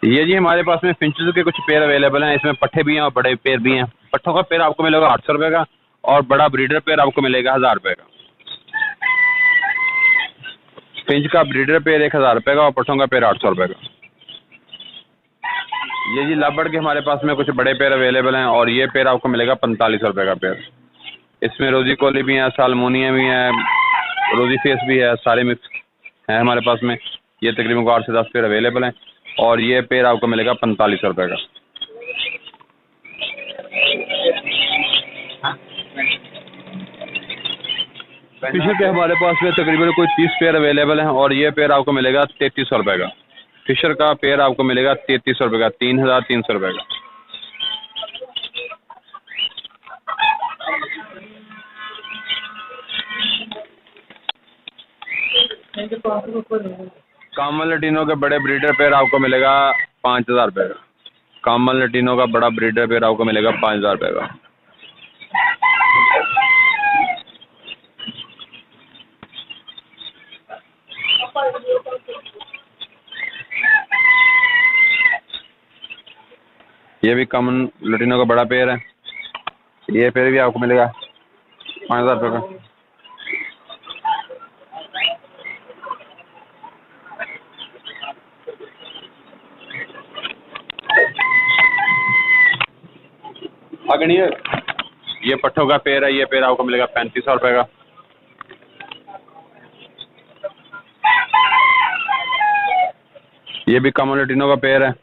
ये जी हमारे पास में फिंचेस के कुछ पेयर अवेलेबल हैं। इसमें पट्ठे भी हैं और बड़े पेयर भी हैं। पट्ठों का पेयर आपको मिलेगा 800 रुपये का और बड़ा ब्रीडर पेयर आपको मिलेगा 1000 रुपये का। फिंच का ब्रीडर पेयर 1000 रुपये का और पट्ठों का पेयर 800 रुपये का। ये जी लव बर्ड के हमारे पास में कुछ बड़े पेयर अवेलेबल हैं और ये पेयर आपको मिलेगा 45 रुपये का पेयर। इसमें रोजी कोली भी हैं, सालमोनिया भी हैं, रोजी फेस भी है, सारे मिक्स हैं हमारे पास में। ये तकरीबन 8 से 10 पेयर अवेलेबल हैं और ये पेयर आपको मिलेगा 45 रुपये का। फिशर के हमारे पास में तकरीबन कोई 30 पेयर अवेलेबल हैं और ये पेयर आपको मिलेगा 3300 रुपये का। फिशर का पेयर आपको मिलेगा 3300 रुपये का, 3300 रुपये का। कामन लटीनो के बड़े ब्रीडर पेयर आपको मिलेगा 5000 रुपये का। कामन लटीनो का बड़ा ब्रीडर पेयर आपको मिलेगा 5000 रुपये का। ये भी कॉमन लटीनो का बड़ा पेयर है। ये पेयर भी आपको मिलेगा 5000 रुपये का। अगणिय ये पट्ठों का पेयर है। ये पेयर आपको मिलेगा 3500 रुपये का। ये भी कॉमन लटीनो का पेयर है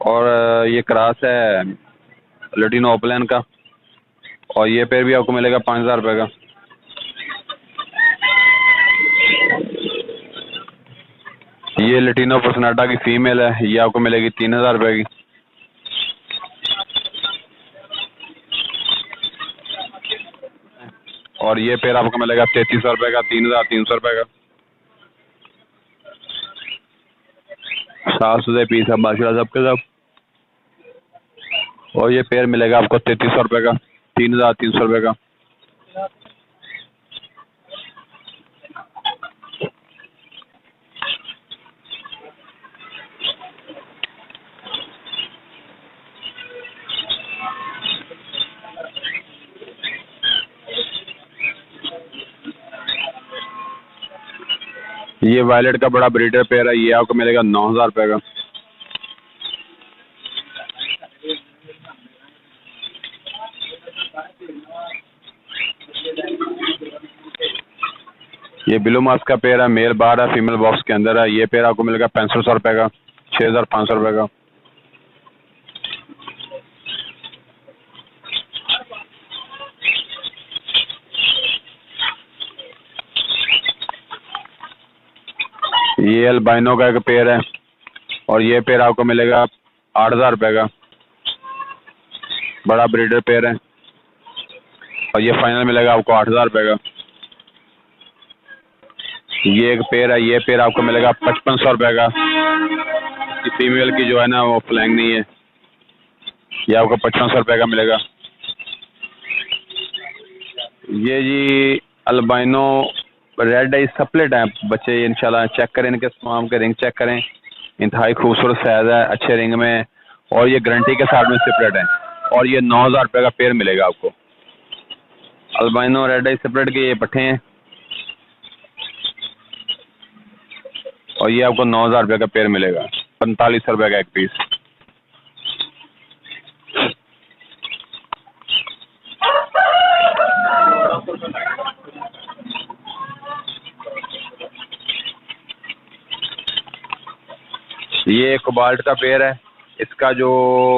और ये क्रॉस है लटीनो ओपलैन का और ये पेयर भी आपको मिलेगा 5000 रुपये का। ये लटीनो पर्सनाटा की फीमेल है। ये आपको मिलेगी 3000 रुपये की। और ये पेयर आपको मिलेगा 3300 रुपये का, 3300 रुपये का। 700 पीस है माशाल्लाह सबके सब। और ये पेयर मिलेगा आपको 3300 रुपये का, 3300 रुपये का। ये वायलेट का बड़ा ब्रीडर पेयर है। ये आपको मिलेगा 9000 रुपये का। ये ब्लू मास्क का पेयर है। मेल बार है, फीमेल बॉक्स के अंदर है। ये पेयर आपको मिलेगा 6500 रुपये का, 6500 रुपये का। ये अल्बाइनो का एक पेयर है और ये पेयर आपको मिलेगा 8000 रुपये का। बड़ा ब्रीडर पेयर है और ये फाइनल मिलेगा आपको 8000 रुपये का। ये एक पेयर है। ये पेयर आपको मिलेगा 5500 रुपये का। फीमेल की जो है ना वो फ्लैंग नहीं है। ये आपको 5500 रुपये का मिलेगा। ये जी अल्बाइनो रेड आई सप्लेट है बच्चे। इंशाल्लाह चेक करें इनके तमाम के रिंग चेक करें। इंतहाई खूबसूरत साइज है, अच्छे रिंग में और ये गारंटी के साथ में सेपरेट है और ये 9000 रुपये का पेयर मिलेगा आपको। अल्बाइनो रेड आई सेपरेट के ये पट्ठे हैं और ये आपको 9000 रुपये का पेयर मिलेगा, 4500 रुपये का एक पीस। ये कोबाल्ट का पेयर है। इसका जो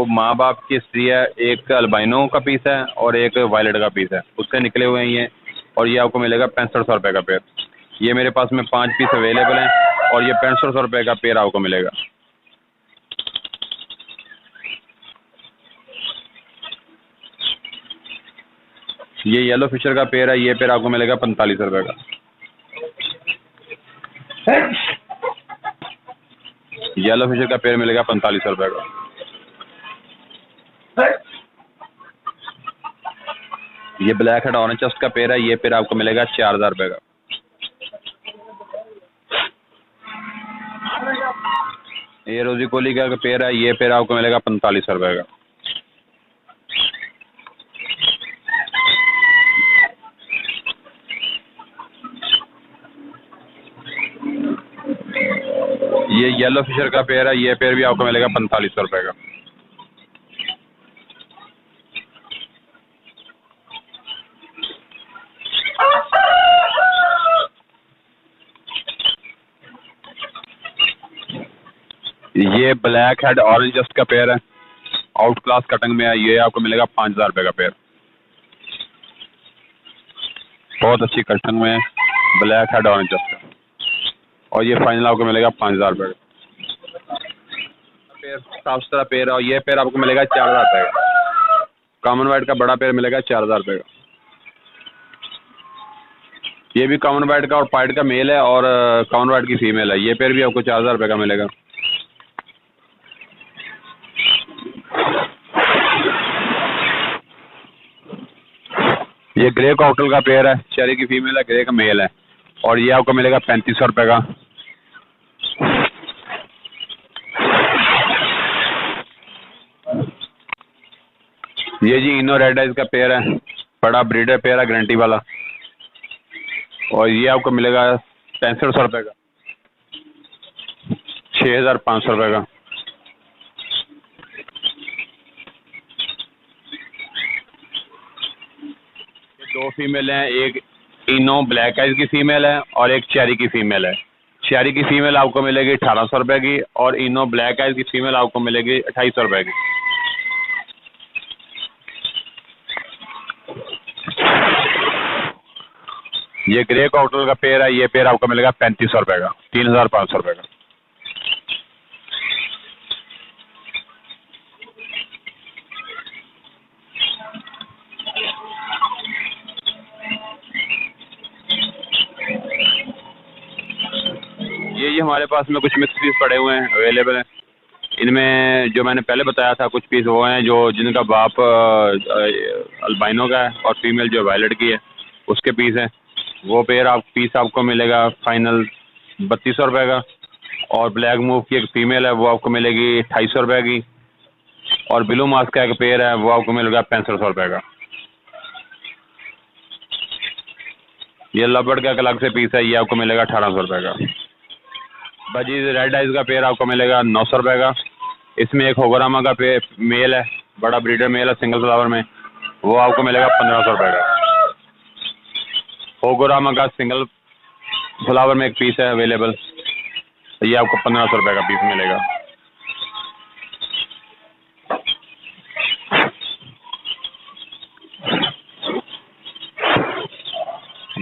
माँ बाप की स्त्री है, एक अल्बाइनो का पीस है और एक वायलेट का पीस है, उससे निकले हुए हैं ये। और ये आपको मिलेगा 6500 रुपये का पेयर। ये मेरे पास में 5 पीस अवेलेबल हैं और ये 6500 रुपये का पेयर आपको मिलेगा। ये येलो फिशर का पेयर है। ये पेयर आपको मिलेगा 4500 रुपये का। येलो फिशर का पेयर मिलेगा 4500 रुपये का। ये ब्लैक हेड ऑरेंज चस्ट का पेयर है। ये पेयर आपको मिलेगा 4000 रुपये का। ये रोजी कोली का पेयर है, ये पेयर आपको मिलेगा 4500 रुपये का। ये येलो फिशर का पेयर है, ये पेयर भी आपको मिलेगा 4500 रुपये का। ये ब्लैक हेड ऑरेंज जस्ट का पेयर है, आउट क्लास कटिंग में है, ये आपको मिलेगा 5000 रुपये का पेयर। बहुत अच्छी कटिंग में है, ब्लैक हेड ऑरेंज जस्ट का, और ये फाइनल आपको मिलेगा 5000 रुपये का पेयर। साफ सुथरा पेयर है, और ये पेयर आपको मिलेगा 4000 रुपये का। कॉमन वाइट का बड़ा पेयर मिलेगा 4000 रुपये का। ये भी कॉमन वाइट का और पाइट का मेल है, और कॉमन वाइट की फीमेल है। ये पेयर भी आपको 4000 रुपये का मिलेगा। ये ग्रे कॉकटल का पेयर है, चेरी की फीमेल है, ग्रे का मेल है, और ये आपको मिलेगा 3500 रुपये का। ये जी इनो रेड आइज का पेयर है, बड़ा ब्रीडर पेयर है, गारंटी वाला, और ये आपको मिलेगा 6500 रुपये का, 6500 रुपये का। दो फीमेल हैं, एक इनो ब्लैक आइज की फीमेल है और एक चेरी की फीमेल है। चेरी की फीमेल आपको मिलेगी 1800 रुपये की, और इनो ब्लैक आइज की फीमेल आपको मिलेगी 2800 रुपये की। ये ग्रे कॉकटल का पेयर है, ये पेयर आपको मिलेगा 3500 रुपये का, 3500 रुपये का। ये हमारे पास में कुछ मिक्स पीस पड़े हुए हैं, अवेलेबल हैं। इनमें जो मैंने पहले बताया था कुछ पीस वो हैं जो जिनका बाप अल्बाइनो का है, और फीमेल जो वायलेट की है उसके पीस हैं। वो पेयर पीस आपको मिलेगा फाइनल 3200 रुपये का, और ब्लैक मूव की एक फीमेल है वो आपको मिलेगी 2800 रुपये की, और ब्लू मास्क का एक पेयर है वो आपको मिलेगा 6500 रुपये का। ये लबर्ड का एक अलग से पीस है, ये आपको मिलेगा 1800 रुपये का। बाजी रेड आइज का पेयर आपको मिलेगा 900 रुपये का। इसमें एक होगोरामा का मेल है, बड़ा ब्रीडर मेल है सिंगल फ्लावर में, वो आपको मिलेगा 1500 रुपये का। होगोरामा का सिंगल फ्लावर में एक पीस है अवेलेबल, ये आपको 1500 रुपये का पीस मिलेगा।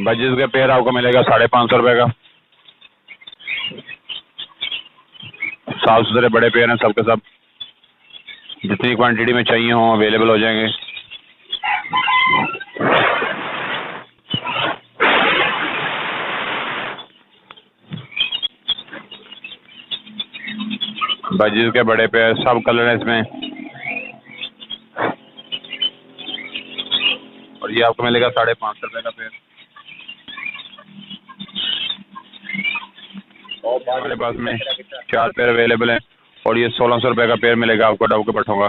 बजिस का पेयर आपको मिलेगा 550 रुपये का। साफ सुथरे बड़े पेयर हैं सब के सब, जितनी क्वांटिटी में चाहिए हों अवेलेबल हो जाएंगे। बजिस के बड़े पेयर सब कलर हैं इसमें, और ये आपको मिलेगा 550 रुपये का पेयर। हमारे पास में 4 पेयर अवेलेबल हैं, और ये 1600 रुपये का पेयर मिलेगा आपको डब के पट्टों का।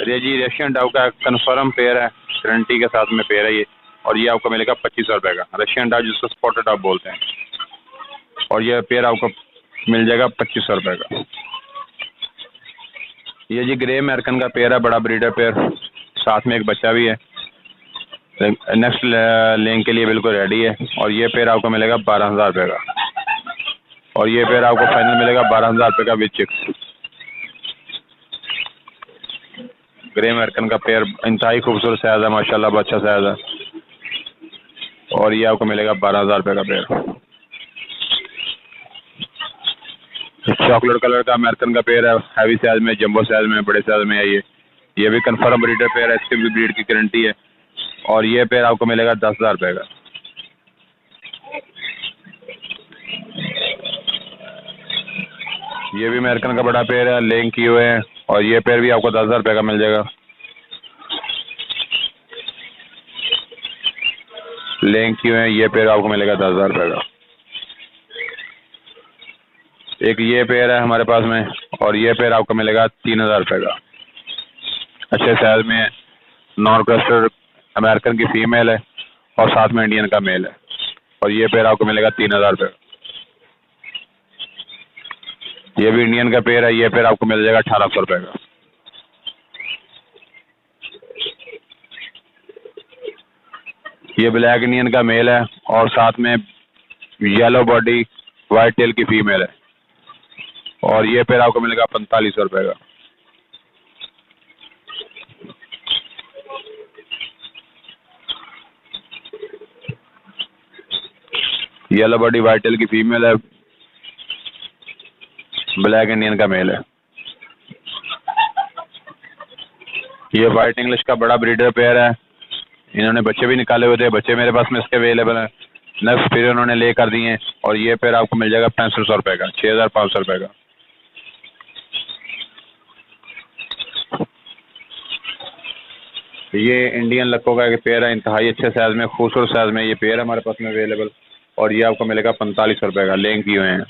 ये जी रशियन डब का कन्फर्म पेयर है, गारंटी के साथ में पेयर है ये, और ये आपको मिलेगा 2500 रुपये का। रशियन डब जिसको स्पॉटेड डब बोलते हैं, और ये पेयर आपको मिल जाएगा 2500 रुपये का। ये जी ग्रे अमेरिकन का पेयर है, बड़ा ब्रीडर पेयर, साथ में एक बच्चा भी है, नेक्स्ट लेंग के लिए बिल्कुल रेडी है, और ये पेयर आपको मिलेगा 12000 रुपये का, और ये पेयर आपको फाइनल मिलेगा 12000 रुपये का विद चिक्स। ग्रे अमेरिकन का पेयर इंतहाई खूबसूरत साइज है, माशाल्लाह बहुत अच्छा साइज है, और ये आपको मिलेगा 12000 रुपये का पेयर। चॉकलेट कलर का अमेरिकन का पेयर है, हैवी साइज में, जंबो साइज में, बड़े साइज में है ये भी कन्फर्म ब्रीडर पेयर है, इसकी भी ब्रीड की गारंटी है, और ये पेयर आपको मिलेगा 10000 रुपये का। ये भी अमेरिकन का बड़ा पेयर है, लेंग किए हुए हैं, और ये पेयर भी आपको 10000 रुपये का मिल जाएगा। लेंग किए हैं। ये पेयर आपको मिलेगा 10,000 रुपये का। एक ये पेयर है हमारे पास में, और ये पेयर आपको मिलेगा 3,000 रुपये का। अच्छे साइज में नॉन क्रस्टेड अमेरिकन की फीमेल है और साथ में इंडियन का मेल है, और ये पेयर आपको मिलेगा 3,000 रुपये का। ये भी इंडियन का पेयर है। ये पेयर आपको मिल जाएगा 1,800 रुपये का। ये ब्लैक इंडियन का मेल है और साथ में येलो बॉडी वाइट टेल की फीमेल है, और ये पेयर आपको मिलेगा 4,500 रुपये का। येलो बॉडी वाइट टेल की फीमेल है, ब्लैक इंडियन का मेल है। ये वाइट इंग्लिश का बड़ा ब्रीडर पेयर है। इन्होंने बच्चे भी निकाले हुए थे, बच्चे मेरे पास में इसके अवेलेबल हैं। नेक्स्ट फिर उन्होंने ले कर दिए, और ये पेयर आपको मिल जाएगा 6,500 रुपये का, 6,500 रुपये का। ये इंडियन लक्कों का एक पेयर है, इंतहाई अच्छे साइज में, खूबसूरत साइज में ये पेयर है हमारे पास में अवेलेबल, और ये आपको मिलेगा 4,500 रुपये का। लेंग किए हुए हैं।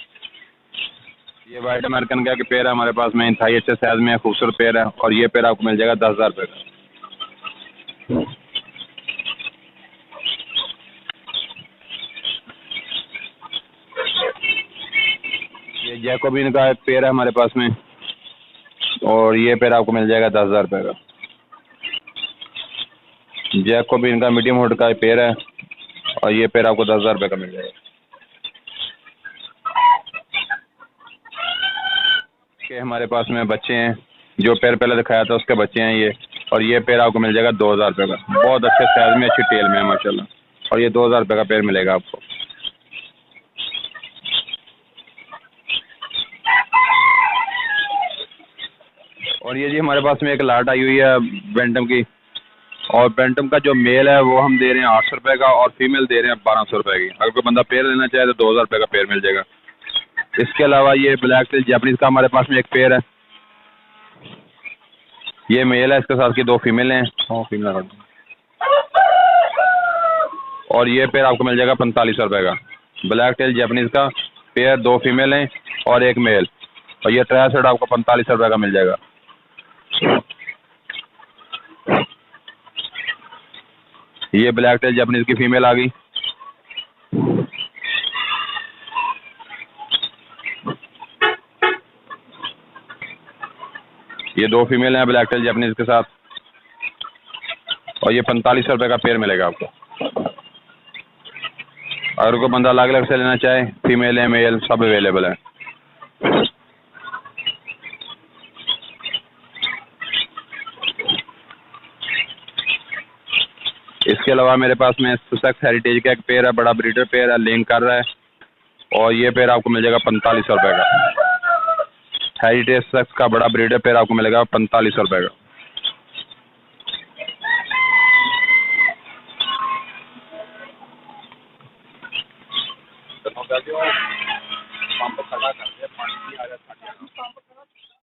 ये वाइट अमेरिकन का पेयर है हमारे पास में, इंतहाई अच्छे साइज में, खूबसूरत पेयर है, और ये पेयर आपको मिल जाएगा 10,000 रुपये का। ये जैकोबिन का एक पेयर है हमारे पास में, और ये पेयर आपको मिल जाएगा 10,000 रुपये का। जैकोबिन का मीडियम हुड का पेयर है, और ये पेयर आपको 10,000 रुपये का मिल जाएगा। के हमारे पास में बच्चे हैं, जो पेयर पहले दिखाया था उसके बच्चे हैं ये, और ये पेयर आपको मिल जाएगा 2,000 रुपये का। बहुत अच्छे साइज में, अच्छी टेल में है माशाल्लाह, और ये 2,000 रुपये का पेयर मिलेगा आपको। और ये जी हमारे पास में एक लाट आई हुई है बैंटम की, और बैंटम का जो मेल है वो हम दे रहे हैं 800 रुपये का, और फीमेल दे रहे हैं 1,200 रुपये की। अगर कोई बंदा पेयर लेना चाहे तो 2,000 रुपये का पेयर मिल जाएगा। इसके अलावा ये ब्लैक टेल जापानीज का हमारे पास में एक पेयर है। ये मेल है, इसके साथ की 2 फीमेल हैं। फीमेल, और ये पेयर आपको मिल जाएगा 4,500 रुपये का। ब्लैक टेल जापानीज का पेयर, 2 फीमेल हैं और एक मेल, और ये ट्राई सेट आपको 4,500 रुपये का मिल जाएगा। ये ब्लैक टेल जापानीज की फीमेल आ गई। ये 2 फीमेल हैं ब्लैक टेल जापानीज के साथ, और ये 4,500 रुपये का पेयर मिलेगा आपको। अगर कोई बंदा अलग अलग से लेना चाहे, फीमेल है मेल सब अवेलेबल है। इसके अलावा मेरे पास में सुसेक्स हेरिटेज का एक पेयर है, बड़ा ब्रीडर पेयर है, लिंक कर रहा है, और ये पेयर आपको मिल जाएगा 4,500 रुपये का। हेरिटेज सेक्स का बड़ा ब्रीडर पेयर आपको मिलेगा 4,500 रुपये का।